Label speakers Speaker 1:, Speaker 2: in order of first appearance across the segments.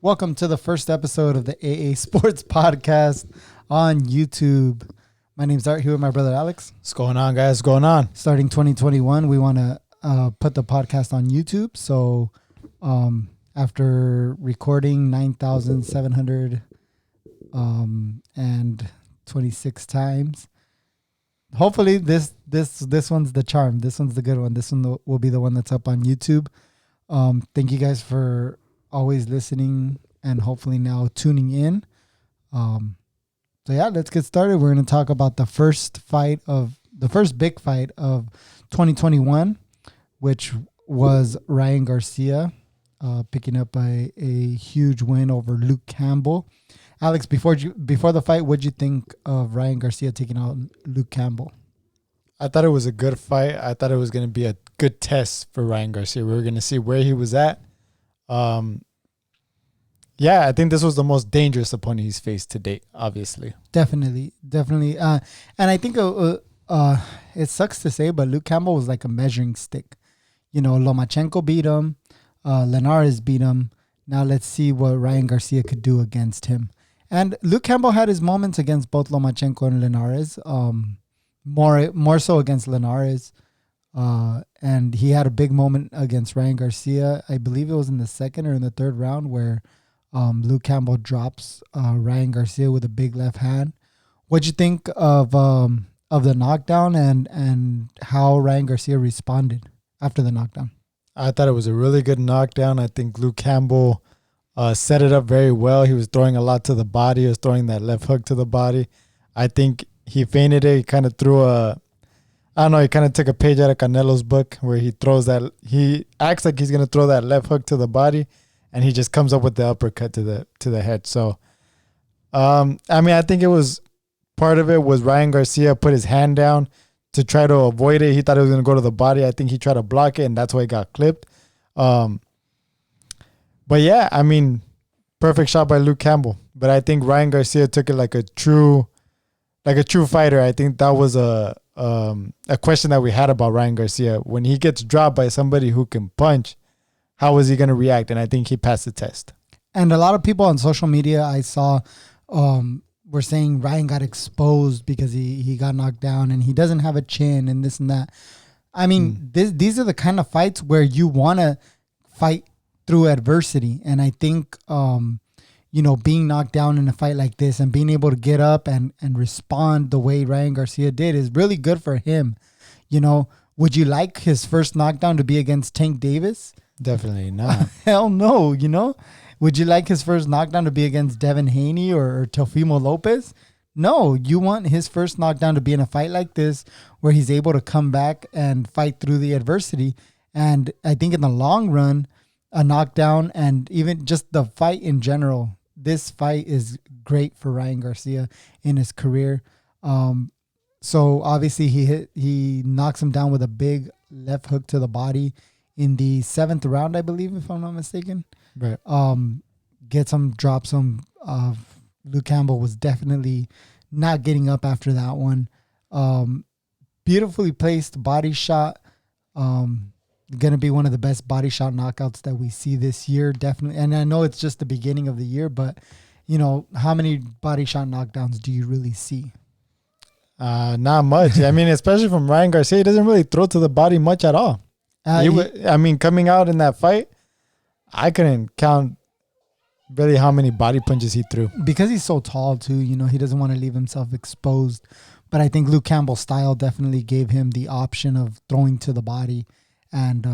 Speaker 1: Welcome to the first episode of the AA Sports Podcast on YouTube. My name's Art, here with my brother Alex.
Speaker 2: What's going on, guys? What's going on?
Speaker 1: Starting 2021, we want to put the podcast on YouTube. So after recording 9,726 times, hopefully this one's the charm. This one's the good one. This one will be the one that's up on YouTube. Thank you guys for always listening and hopefully now tuning in. So yeah, let's get started. We're going to talk about the first big fight of 2021, which was Ryan Garcia picking up a huge win over Luke Campbell. Alex, before the fight, what'd you think of Ryan Garcia taking out Luke Campbell?
Speaker 2: I thought it was a good fight. I thought it was going to be a good test for Ryan Garcia. We were going to see where he was at. Yeah, I think this was the most dangerous opponent he's faced to date, obviously.
Speaker 1: Definitely. And I think it sucks to say, but Luke Campbell was like a measuring stick. You know, Lomachenko beat him. Linares beat him. Now let's see what Ryan Garcia could do against him. And Luke Campbell had his moments against both Lomachenko and Linares. More so against Linares. And he had a big moment against Ryan Garcia. I believe it was in the second or in the third round where Luke Campbell drops Ryan Garcia with a big left hand. What'd you think of the knockdown and how Ryan Garcia responded after the knockdown?
Speaker 2: I thought it was a really good knockdown. I think Luke Campbell set it up very well. He was throwing a lot to the body. He was throwing that left hook to the body. I think he feinted it. He kind of threw he kind of took a page out of Canelo's book where he acts like he's going to throw that left hook to the body, and he just comes up with the uppercut to the head. So, I think it was part of it was Ryan Garcia put his hand down to try to avoid it. He thought it was going to go to the body. I think he tried to block it, and that's why he got clipped. But yeah, perfect shot by Luke Campbell. But I think Ryan Garcia took it like a true fighter. I think that was a question that we had about Ryan Garcia. When he gets dropped by somebody who can punch, how is he going to react? And I think he passed the test.
Speaker 1: And a lot of people on social media I saw were saying Ryan got exposed because he got knocked down and he doesn't have a chin and this and that. These are the kind of fights where you want to fight through adversity. And I think, being knocked down in a fight like this and being able to get up and respond the way Ryan Garcia did is really good for him. Would you like his first knockdown to be against Tank Davis?
Speaker 2: Definitely not.
Speaker 1: Hell no, Would you like his first knockdown to be against Devin Haney or Teofimo Lopez? No, you want his first knockdown to be in a fight like this where he's able to come back and fight through the adversity. And I think in the long run, a knockdown and even just the fight in general, this fight is great for Ryan Garcia in his career. So obviously he knocks him down with a big left hook to the body in the 7th round, I believe, if I'm not mistaken.
Speaker 2: Right.
Speaker 1: Gets him, drops him. Luke Campbell was definitely not getting up after that one. Beautifully placed body shot. Going to be one of the best body shot knockouts that we see this year, definitely. And I know it's just the beginning of the year, but, how many body shot knockdowns do you really see?
Speaker 2: Not much. Especially from Ryan Garcia, he doesn't really throw to the body much at all. Coming out in that fight, I couldn't count really how many body punches he threw.
Speaker 1: Because he's so tall, too, he doesn't want to leave himself exposed. But I think Luke Campbell's style definitely gave him the option of throwing to the body and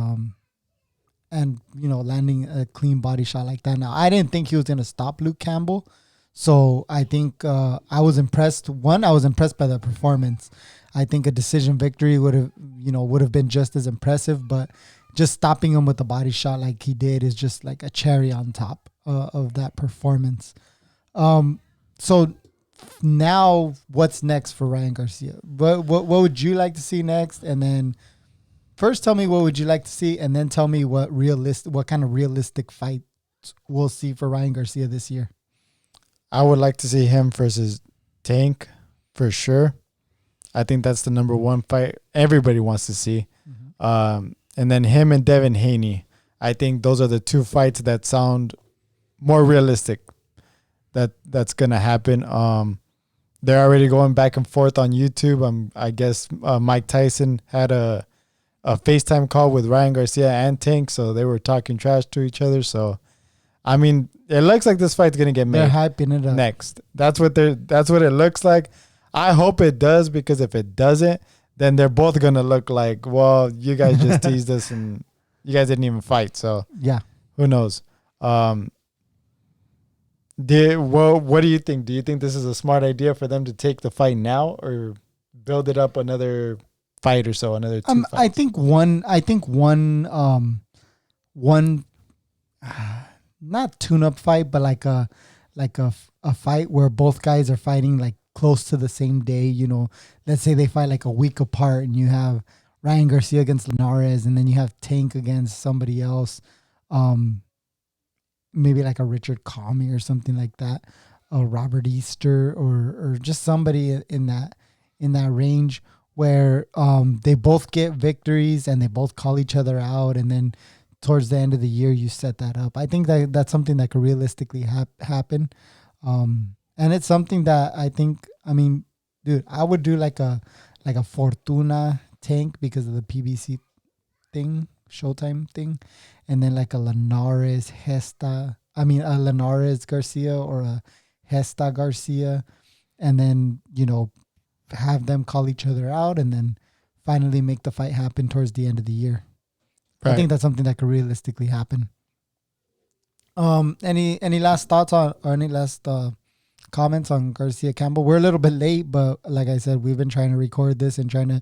Speaker 1: landing a clean body shot like that. Now, I didn't think he was going to stop Luke Campbell. So I think I was impressed. I was impressed by the performance. I think a decision victory would have been just as impressive, but just stopping him with the body shot like he did is just like a cherry on top of that performance. So now what's next for Ryan Garcia? What would you like to see next? And then first tell me what would you like to see, and then tell me what kind of realistic fight we'll see for Ryan Garcia this year.
Speaker 2: I would like to see him versus Tank for sure. I think that's the number one fight everybody wants to see. Mm-hmm. And then him and Devin Haney. I think those are the two fights that sound more realistic that's gonna happen. They're already going back and forth on YouTube. I guess Mike Tyson had a FaceTime call with Ryan Garcia and Tank, so they were talking trash to each other. So, I mean, it looks like this fight's gonna get made.
Speaker 1: They're hyping it up
Speaker 2: next. That's what it looks like. I hope it does, because if it doesn't, then they're both gonna look like, well, you guys just teased us and you guys didn't even fight. So
Speaker 1: yeah.
Speaker 2: Who knows? What do you think? Do you think this is a smart idea for them to take the fight now, or build it up another fight or so, another 2 fights?
Speaker 1: I think one not tune-up fight, but like a fight where both guys are fighting like close to the same day. You know, let's say they fight like a week apart, and you have Ryan Garcia against Linares, and then you have Tank against somebody else. Maybe like a Richard Comey or something like that, a Robert Easter, or just somebody in that range where they both get victories and they both call each other out, and then towards the end of the year you set that up. I think that's something that could realistically happen, and it's something that I think. I mean, dude, I would do like a Fortuna Tank because of the PBC thing, Showtime thing, and then like a Linares Garcia or a Hesta Garcia, and then, you know, have them call each other out, and then finally make the fight happen towards the end of the year. Right. I think that's something that could realistically happen. Any last thoughts on, or any last comments on Garcia Campbell? We're a little bit late, but like I said, we've been trying to record this and trying to,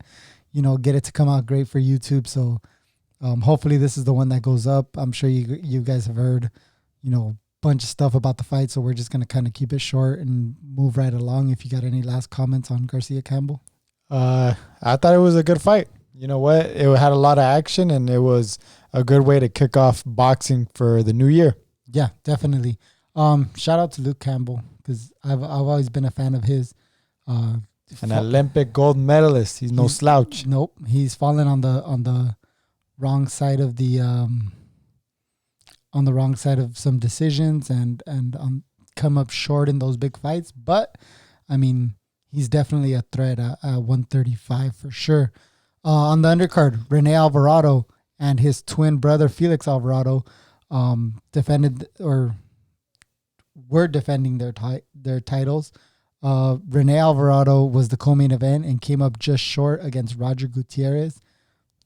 Speaker 1: you know, get it to come out great for YouTube. So hopefully this is the one that goes up. I'm sure you guys have heard, you know, bunch of stuff about the fight, so we're just going to kind of keep it short and move right along. If you got any last comments on Garcia Campbell?
Speaker 2: I thought it was a good fight. You know what? It had a lot of action, and it was a good way to kick off boxing for the new year.
Speaker 1: Yeah, definitely. Shout out to Luke Campbell, because I've always been a fan of his.
Speaker 2: An Olympic gold medalist. He's no slouch.
Speaker 1: Nope. He's fallen on the wrong side of some decisions and come up short in those big fights. But I mean, he's definitely a threat at 135 for sure. On the undercard, Rene Alvarado and his twin brother Felix Alvarado were defending their titles. Rene Alvarado was the co-main event and came up just short against Roger Gutierrez.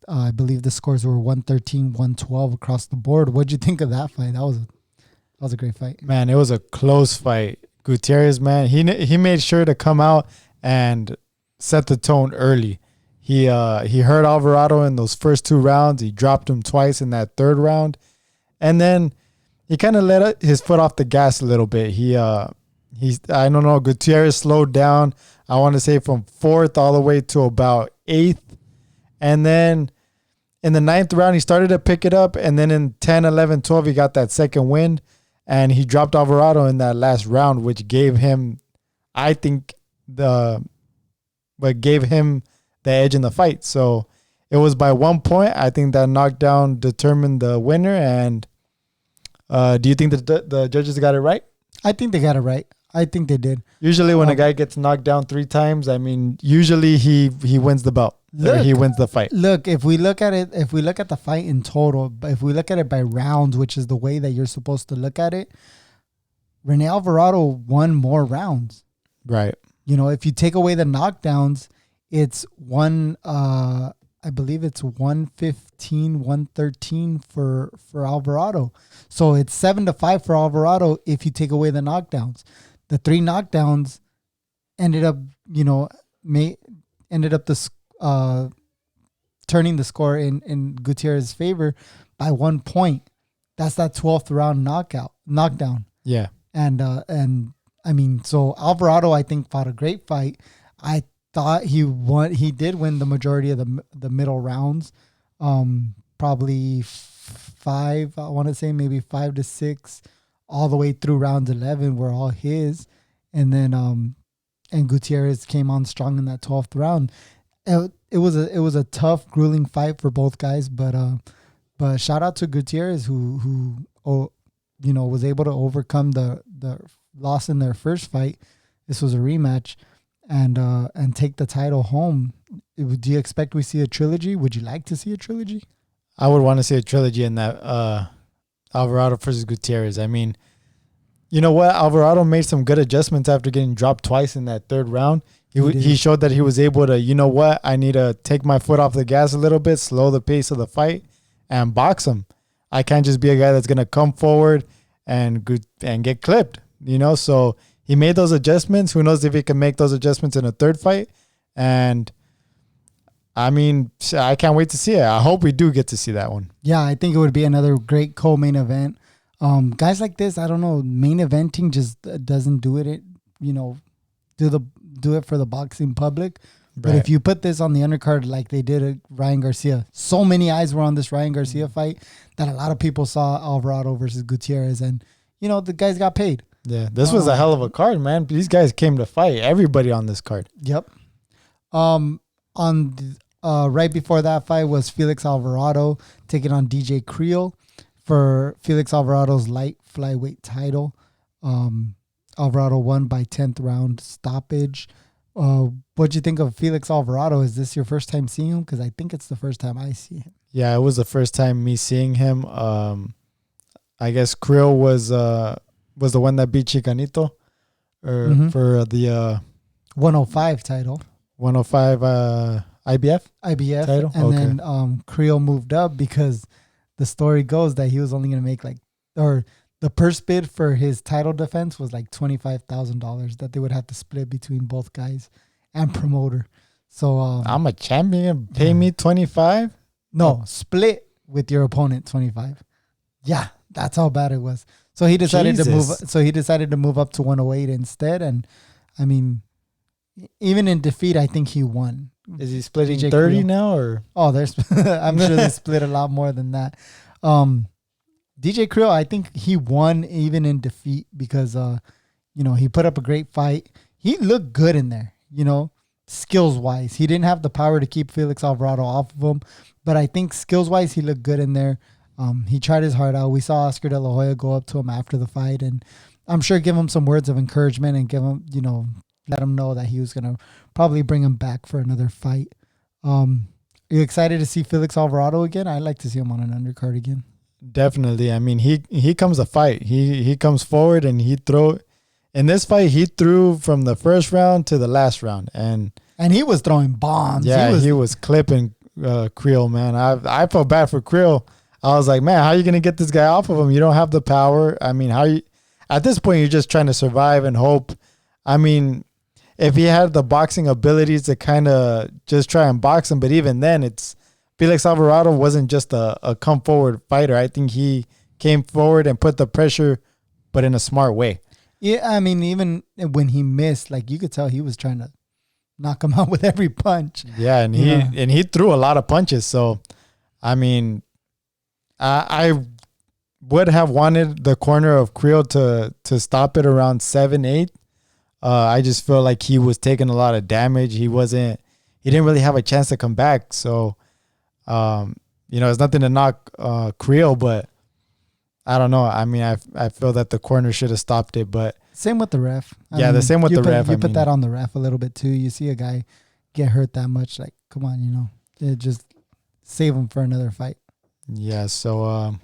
Speaker 1: I believe the scores were 113, 112 across the board. What'd you think of that fight? That was a great fight.
Speaker 2: Man, it was a close fight. Gutierrez, man, he made sure to come out and set the tone early. He hurt Alvarado in those first 2 rounds. He dropped him twice in that 3rd round, and then he kind of let his foot off the gas a little bit. I don't know. Gutierrez slowed down. I want to say from 4th all the way to about 8th. And then in the 9th round, he started to pick it up. And then in 10, 11, 12, he got that second win. And he dropped Alvarado in that last round, which gave him, I think, the edge in the fight. So it was by 1 point. I think that knockdown determined the winner. And do you think that the judges got it right?
Speaker 1: I think they got it right. I think they did.
Speaker 2: Usually when a guy gets knocked down 3 times, I mean, usually he wins the belt. He wins the fight.
Speaker 1: Look, if we look at the fight in total, but if we look at it by rounds, which is the way that you're supposed to look at it, Rene Alvarado won more rounds.
Speaker 2: Right.
Speaker 1: You know, if you take away the knockdowns, it's I believe it's 115, 113 for Alvarado. So it's 7-5 for Alvarado if you take away the knockdowns. The 3 knockdowns ended up, you know, turning the score in Gutierrez's favor by 1 point. That's that 12th round knockdown.
Speaker 2: Yeah.
Speaker 1: And I mean, so Alvarado, I think, fought a great fight. I thought he did win the majority of the middle rounds. Probably 5, I want to say maybe 5 to 6, all the way through rounds 11 were all his. And then and Gutierrez came on strong in that 12th round. It was a tough, grueling fight for both guys, but shout out to Gutierrez who was able to overcome the loss in their first fight. This was a rematch, and take the title home. Do you expect we see a trilogy? Would you like to see a trilogy?
Speaker 2: I would want to see a trilogy in that Alvarado versus Gutierrez. I mean, you know what? Alvarado made some good adjustments after getting dropped twice in that third round. He showed that he was able to, you know what? I need to take my foot off the gas a little bit, slow the pace of the fight, and box him. I can't just be a guy that's going to come forward and get clipped, So he made those adjustments. Who knows if he can make those adjustments in a third fight? And I mean, I can't wait to see it. I hope we do get to see that one.
Speaker 1: Yeah, I think it would be another great co-main event. Guys like this, I don't know, main eventing just doesn't do it. Do it for the boxing public. But
Speaker 2: Right.
Speaker 1: if you put this on the undercard like they did at Ryan Garcia, so many eyes were on this Ryan Garcia fight that a lot of people saw Alvarado versus Gutierrez, and the guys got paid.
Speaker 2: Yeah, this was a hell of a card, man. These guys came to fight. Everybody on this card.
Speaker 1: Yep. Right before that fight was Felix Alvarado taking on DJ Creel for Felix Alvarado's light flyweight title. Alvarado won by 10th round stoppage. What'd you think of Felix Alvarado? Is this your first time seeing him? Because I think it's the first time I see him.
Speaker 2: Yeah, it was the first time me seeing him. I guess Creel was the one that beat Chicanito for the
Speaker 1: 105 title.
Speaker 2: 105 IBF
Speaker 1: title. And then Creel moved up because the story goes that he was only going to make the purse bid for his title defense was like $25,000 that they would have to split between both guys and promoter. So
Speaker 2: I'm a champion. Pay me 25?
Speaker 1: No, split with your opponent 25. Yeah, that's how bad it was. So he decided to move. So he decided to move up to 108 instead. And I mean, even in defeat, I think he won.
Speaker 2: Is he splitting
Speaker 1: DJ
Speaker 2: 30
Speaker 1: Creel.
Speaker 2: now, or?
Speaker 1: Oh, there's. I'm sure they split a lot more than that. DJ Creel, I think he won even in defeat because, he put up a great fight. He looked good in there, skills wise. He didn't have the power to keep Felix Alvarado off of him, but I think skills wise, he looked good in there. He tried his heart out. We saw Oscar De La Hoya go up to him after the fight, and I'm sure give him some words of encouragement and give him, let him know that he was going to probably bring him back for another fight. Are you excited to see Felix Alvarado again? I'd like to see him on an undercard again.
Speaker 2: Definitely. I mean, he comes to fight. He comes forward and in this fight, he threw from the first round to the last round. And
Speaker 1: he was throwing bombs.
Speaker 2: Yeah, he was clipping Creel, man. I felt bad for Creel. I was like, man, how are you going to get this guy off of him? You don't have the power. I mean, at this point, you're just trying to survive and hope. I mean, if he had the boxing abilities to kind of just try and box him, but even then, Felix Alvarado wasn't just a come forward fighter. I think he came forward and put the pressure, but in a smart way.
Speaker 1: Yeah, I mean, even when he missed, you could tell he was trying to knock him out with every punch.
Speaker 2: Yeah, and he threw a lot of punches. So, I mean, I would have wanted the corner of Creel to stop it around 7-8. I just feel like he was taking a lot of damage. He didn't really have a chance to come back. So, it's nothing to knock Creel, but I don't know. I mean, I feel that the corner should have stopped it, but
Speaker 1: same with the ref.
Speaker 2: The same with the ref.
Speaker 1: You put that on the ref a little bit too. You see a guy get hurt that much, come on, just save him for another fight.
Speaker 2: Yeah. So,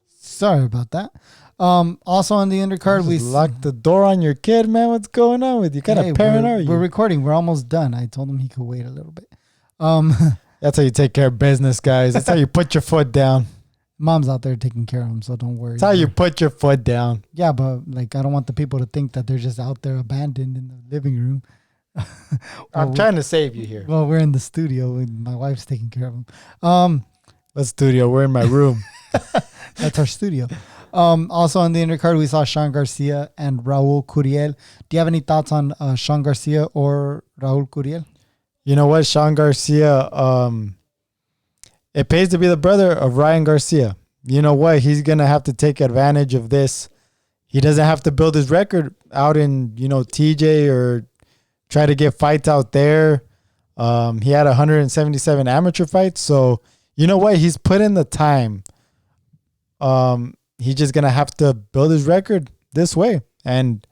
Speaker 1: sorry about that. Also on the undercard, we
Speaker 2: locked the door on your kid, man. What's going on with you? What kind of parent are you?
Speaker 1: We're recording. We're almost done. I told him he could wait a little bit.
Speaker 2: That's how you take care of business, guys. That's how you put your foot down.
Speaker 1: Mom's out there taking care of him, so don't worry.
Speaker 2: That's how you put your foot down.
Speaker 1: Yeah, but I don't want the people to think that they're just out there abandoned in the living room.
Speaker 2: I'm trying to save you here.
Speaker 1: Well, we're in the studio and my wife's taking care of him.
Speaker 2: What studio? We're in my room.
Speaker 1: That's our studio. Also on the undercard, we saw Sean Garcia and Raul Curiel. Do you have any thoughts on Sean Garcia or Raul Curiel?
Speaker 2: You know what? Sean Garcia, it pays to be the brother of Ryan Garcia. You know what? He's going to have to take advantage of this. He doesn't have to build his record out in, TJ or try to get fights out there. He had 177 amateur fights. So you know what? He's put in the time. He's just gonna have to build his record this way, and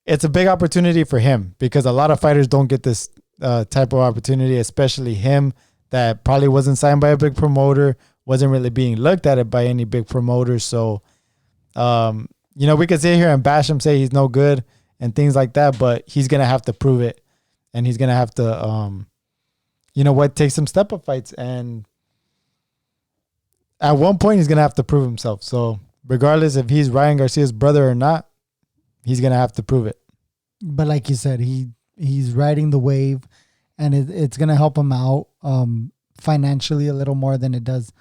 Speaker 2: it's a big opportunity for him because a lot of fighters don't get this type of opportunity, especially him that probably wasn't signed by a big promoter, wasn't really being looked at it by any big promoters. So, we could sit here and bash him, say he's no good and things like that, but he's going to have to prove it. And he's going to have to, take some step-up fights. And at one point, he's going to have to prove himself. So regardless if he's Ryan Garcia's brother or not, he's going to have to prove it.
Speaker 1: But like you said, he's riding the wave, and it's going to help him out financially a little more than it does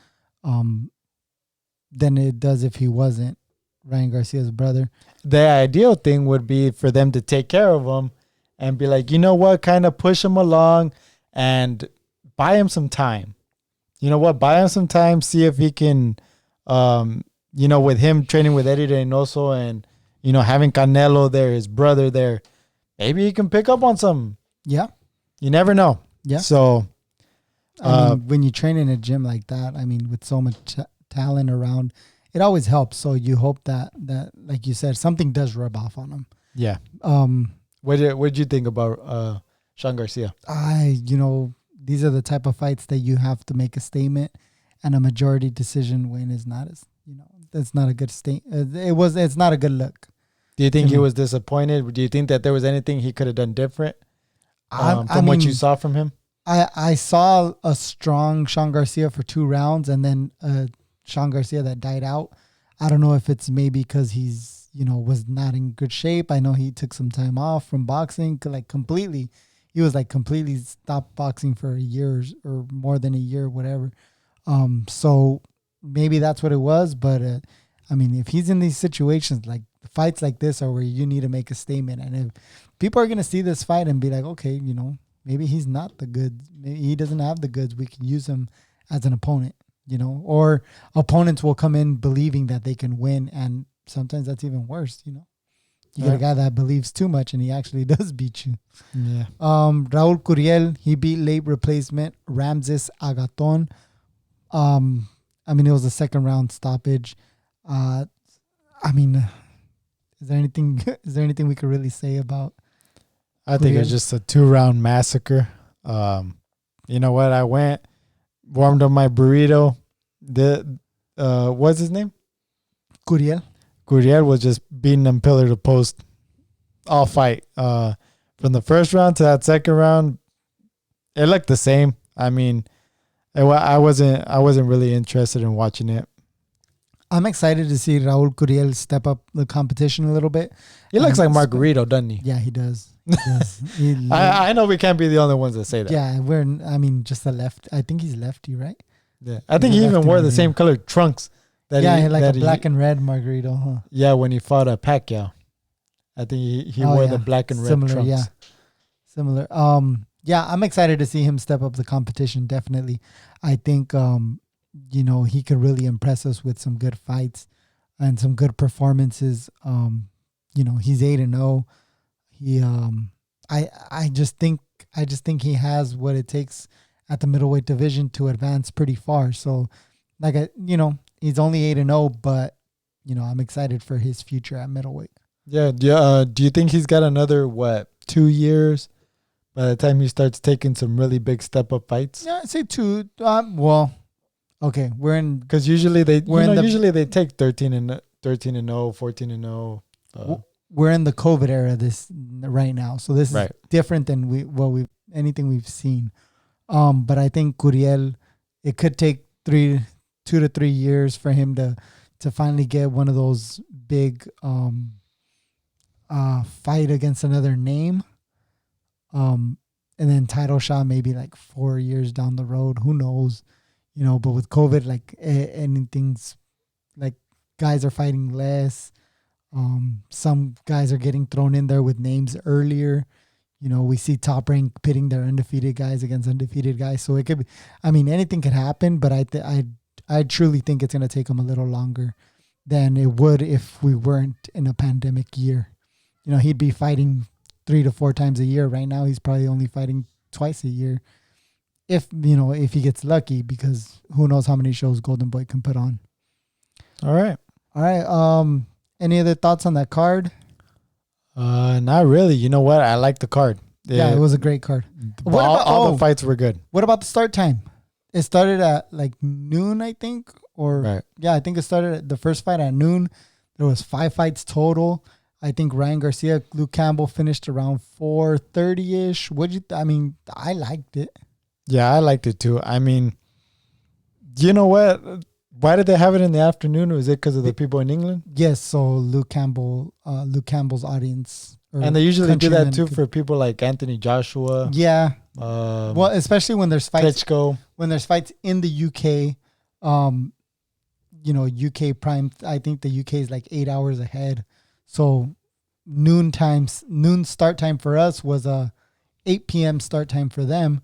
Speaker 1: if he wasn't Ryan Garcia's brother.
Speaker 2: The ideal thing would be for them to take care of him and be like, you know what, kind of push him along and buy him some time. You know what, buy him some time, see if he can, with him training with Eddie Reynoso and, having Canelo there, his brother there, maybe he can pick up on something.
Speaker 1: Yeah.
Speaker 2: You never know.
Speaker 1: Yeah.
Speaker 2: So,
Speaker 1: when you train in a gym like that, with so much talent around, it always helps. So you hope that like you said, something does rub off on him.
Speaker 2: Yeah. What did you think about Sean Garcia?
Speaker 1: These are the type of fights that you have to make a statement, and a majority decision win is not as, that's not a good it's not a good look.
Speaker 2: Do you think he was disappointed? Do you think that there was anything he could have done different from what you saw from him?
Speaker 1: I saw a strong Sean Garcia for 2 rounds, and then Sean Garcia that died out. I don't know if it's maybe because he's, was not in good shape. I know he took some time off from boxing, completely. He was completely stopped boxing for a year or more than a year, whatever. So maybe that's what it was. But if he's in these situations, like fights like this are where you need to make a statement. And if people are going to see this fight and be like, okay, maybe he's not the goods. Maybe he doesn't have the goods. We can use him as an opponent, or opponents will come in believing that they can win. And sometimes that's even worse, You get a guy that believes too much and he actually does beat you.
Speaker 2: Yeah.
Speaker 1: Raul Curiel, he beat late replacement Ramses Agaton. It was a second round stoppage. Is there anything we could really say about?
Speaker 2: I think it was just a 2-round massacre. You know what? I went, warmed up my burrito. What's his name?
Speaker 1: Curiel.
Speaker 2: Gurriel was just beating them pillar to post all fight. From the first round to that second round, it looked the same. I wasn't really interested in watching it.
Speaker 1: I'm excited to see Raul Curiel step up the competition a little bit.
Speaker 2: He looks like Margarito, doesn't he?
Speaker 1: Yeah, he does.
Speaker 2: I know we can't be the only ones that say that.
Speaker 1: Yeah, just the left. I think he's lefty, right?
Speaker 2: Yeah, I think he even wore the same colored trunks.
Speaker 1: A black and red Margarito, huh?
Speaker 2: Yeah, when he fought Pacquiao, I think he wore the black and red trunks.
Speaker 1: Yeah, similar. I'm excited to see him step up the competition. Definitely, I think he could really impress us with some good fights and some good performances. He's 8-0. He, I just think he has what it takes at the middleweight division to advance pretty far. So, he's only 8-0, but I'm excited for his future at middleweight.
Speaker 2: Yeah. Do you think he's got another 2 years by the time he starts taking some really big step up fights?
Speaker 1: Yeah, I'd say 2. Okay, we're in
Speaker 2: because usually they take 13-0, 14-0.
Speaker 1: We're in the COVID era right now, so this is different than anything we've seen. But I think Curiel, it could take 2 to 3 years for him to finally get one of those big fight against another name. And then title shot maybe 4 years down the road. Who knows? But with COVID, anything's guys are fighting less. Some guys are getting thrown in there with names earlier. We see Top Rank pitting their undefeated guys against undefeated guys. So it could be, anything could happen, but I truly think it's going to take him a little longer than it would if we weren't in a pandemic year. He'd be fighting 3 to 4 times a year. Right now, he's probably only fighting twice a year. If he gets lucky, because who knows how many shows Golden Boy can put on.
Speaker 2: All
Speaker 1: right. Any other thoughts on that card?
Speaker 2: Not really. You know what? I like the card.
Speaker 1: Yeah, it was a great card.
Speaker 2: All the fights were good.
Speaker 1: What about the start time? It started at like noon, I think.
Speaker 2: Right.
Speaker 1: Yeah, I think it started at the first fight at noon. There was 5 fights total. I think Ryan Garcia, Luke Campbell finished around 4:30-ish. I liked it.
Speaker 2: Yeah, I liked it too. I mean, you know what? Why did they have it in the afternoon? Was it because of the people in England?
Speaker 1: Yes, so Luke Campbell's audience.
Speaker 2: And they usually do that too for people like Anthony Joshua.
Speaker 1: Yeah. Well, especially when there's fights.
Speaker 2: Klitschko.
Speaker 1: When there's fights in the UK, UK prime. I think the UK is like 8 hours ahead. So noon start time for us was 8 p.m. start time for them,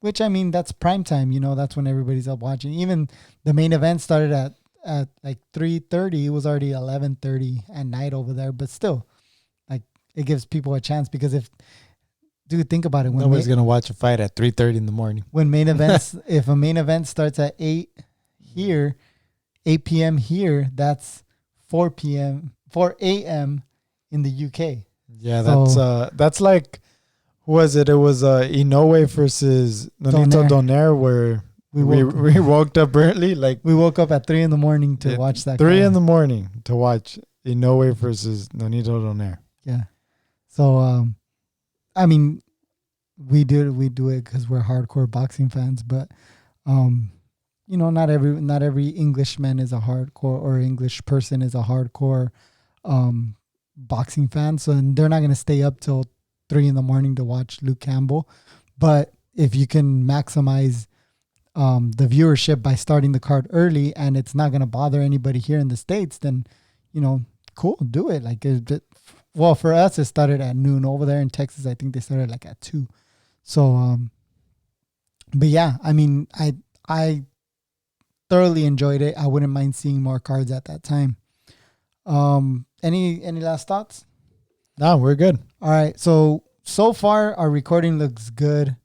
Speaker 1: which that's prime time. That's when everybody's up watching. Even the main event started at like 3:30. It was already 11:30 at night over there, but still, like, it gives people a chance, because think about it.
Speaker 2: Nobody's gonna watch a fight at 3:30 in the morning.
Speaker 1: When main events, if a main event starts at 8 p.m. here, that's 4 a.m. in the UK.
Speaker 2: Yeah, that's like, who was it? It was Inoue versus Nonito Donaire, where we woke up early. Like,
Speaker 1: we woke up at 3 in to watch that.
Speaker 2: 3 a.m. to watch Inoue versus Nonito Donaire.
Speaker 1: Yeah. So, we do it because we're hardcore boxing fans, but not every Englishman is a hardcore, or English person is a hardcore boxing fan. So, and they're not going to stay up till 3 a.m. to watch Luke Campbell. But if you can maximize the viewership by starting the card early, and it's not going to bother anybody here in the States, then, cool, do it. Like, well, for us, it started at noon. Over there in Texas, I think they started like at 2. So, but yeah, I thoroughly enjoyed it. I wouldn't mind seeing more cards at that time. Any last thoughts?
Speaker 2: No, we're good.
Speaker 1: All right. So far our recording looks good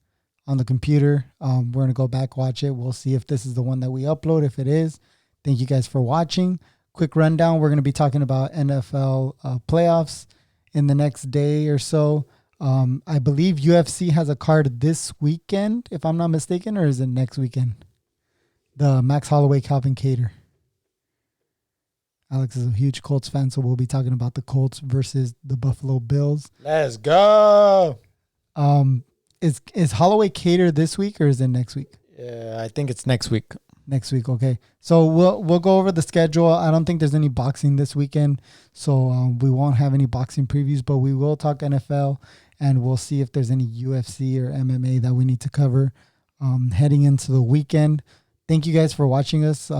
Speaker 1: on the computer. We're going to go back, watch it. We'll see if this is the one that we upload. If it is, thank you guys for watching. Quick rundown. We're going to be talking about NFL playoffs in the next day or so. I believe UFC has a card this weekend, if I'm not mistaken, or is it next weekend? The Max Holloway, Calvin Kattar. Alex is a huge Colts fan, so we'll be talking about the Colts versus the Buffalo Bills.
Speaker 2: Let's go.
Speaker 1: Is Holloway Kattar this week, or is it next week?
Speaker 2: Yeah, I think it's next week.
Speaker 1: Next week, okay. So we'll go over the schedule. I don't think there's any boxing this weekend, so we won't have any boxing previews, but we will talk NFL, and we'll see if there's any UFC or MMA that we need to cover heading into the weekend. Thank you guys for watching us.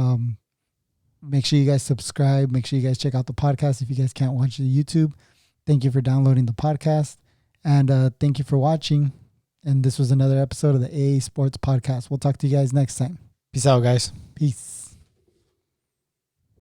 Speaker 1: Make sure you guys subscribe. Make sure you guys check out the podcast if you guys can't watch the YouTube. Thank you for downloading the podcast. And thank you for watching. And this was another episode of the AA Sports Podcast. We'll talk to you guys next time.
Speaker 2: Peace out, guys.
Speaker 1: Peace.